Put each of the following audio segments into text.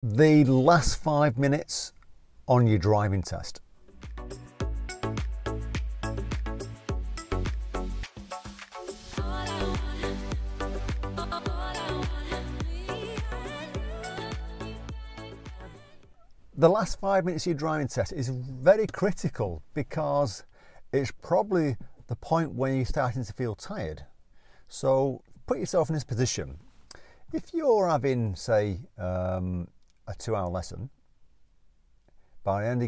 The last 5 minutes on your driving test. The last 5 minutes of your driving test is very critical because it's probably the point where you're starting to feel tired. So put yourself in this position. If you're having, say, a 2-hour lesson, by the end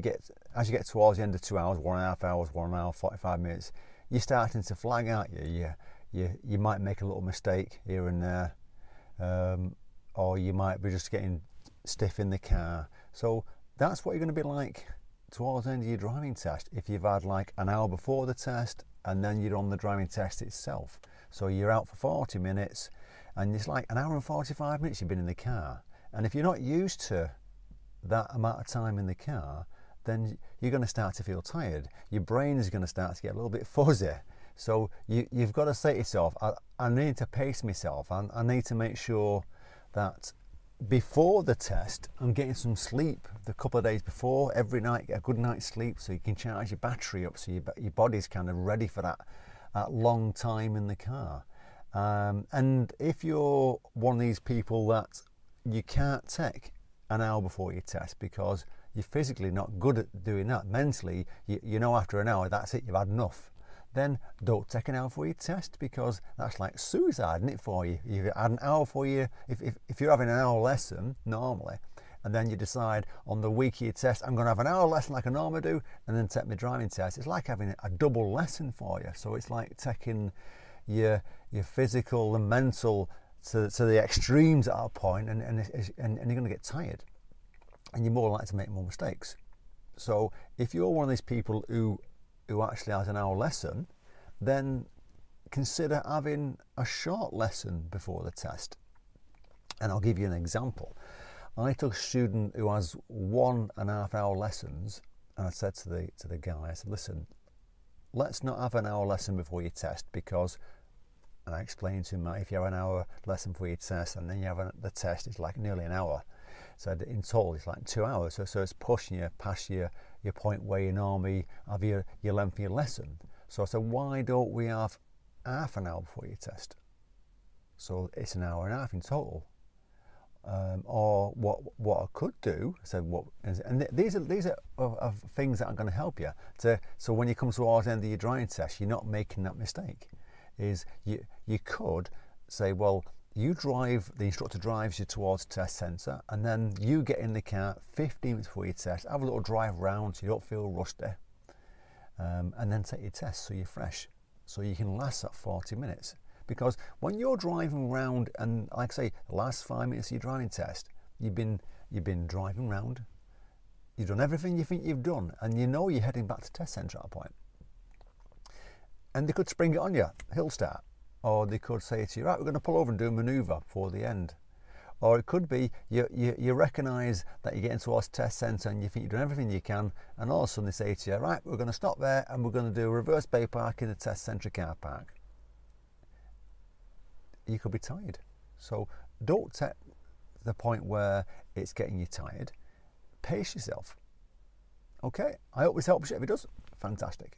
as you get towards the end of 2 hours, 1.5 hours, 1 hour, 45 minutes, you're starting to flag out. You might make a little mistake here and there, or you might be just getting stiff in the car. So that's what you're going to be like towards the end of your driving test if you've had like an hour before the test and then you're on the driving test itself. So you're out for 40 minutes and it's like an hour and 45 minutes you've been in the car. And if you're not used to that amount of time in the car, then you're going to start to feel tired. Your brain is going to start to get a little bit fuzzy. So you've got to say to yourself, I need to pace myself. I need to make sure that before the test I'm getting some sleep the couple of days before. Every night get a good night's sleep so you can charge your battery up, so your body's kind of ready for that long time in the car. And if you're one of these people that you can't take an hour before your test because you're physically not good at doing that, mentally you know after an hour that's it, you've had enough, then don't take an hour for your test, because that's like suicide, isn't it, for you? You've had an hour for you. If you're having an hour lesson normally, and then you decide on the week of your test, I'm going to have an hour lesson like I normally do, and then take my driving test, it's like having a double lesson for you. So it's like taking your physical and mental to the extremes at a point, and you're going to get tired, and you're more likely to make more mistakes. So if you're one of these people who actually has an hour lesson, then consider having a short lesson before the test. And I'll give you an example. I took a student who has 1.5 hour lessons, and I said to the guy, I said, listen, let's not have an hour lesson before your test, because, and I explained to him that if you have an hour lesson for your test and then you have the test, it's like nearly an hour. So in total it's like 2 hours. So it's pushing you past your point where you normally have your length of your lesson. So I said, why don't we have half an hour before your test? So it's an hour and a half in total. Or what I could do, so these are things that are going to help you. So when you come towards the end of your driving test, you're not making that mistake. Is you could say, well, you drive, the instructor drives you towards the test centre, and then you get in the car 15 minutes before your test, have a little drive round so you don't feel rusty, and then take your test so you're fresh, so you can last that 40 minutes. Because when you're driving round, and like I say, the last 5 minutes of your driving test, you've been driving round, you've done everything you think you've done, and you know you're heading back to test centre at a point. And they could spring it on you, hill start. Or they could say to you, right, we're going to pull over and do a manoeuvre before the end. Or it could be you recognise that you're getting towards test centre and you think you've done everything you can, and all of a sudden they say to you, right, we're going to stop there and we're going to do a reverse bay park in the test centre car park. You could be tired. So don't take the point where it's getting you tired. Pace yourself. Okay, I hope this helps you. If it does, fantastic.